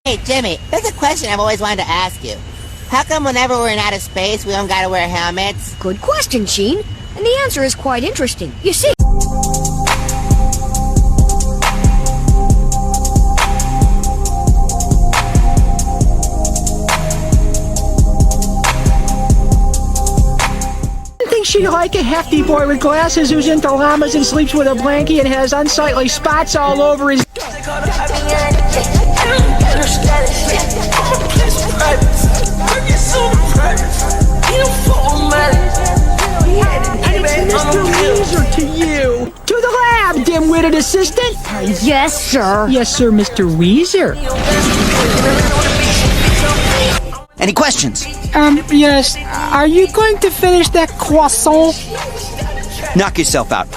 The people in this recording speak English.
Hey, Jimmy, there's a question I've always wanted to ask you. How come whenever we're in outer space, we don't gotta wear helmets? Good question, Sheen. And the answer is quite interesting. You see... She'd like a hefty boy with glasses who's into llamas and sleeps with a blankie and has unsightly spots all over his... And it's Mr. Wheezer to you. To the lab, dim-witted assistant. Yes, sir. Yes, sir, Mr. Wheezer. Any questions? Yes. Are you going to finish that croissant? Knock yourself out.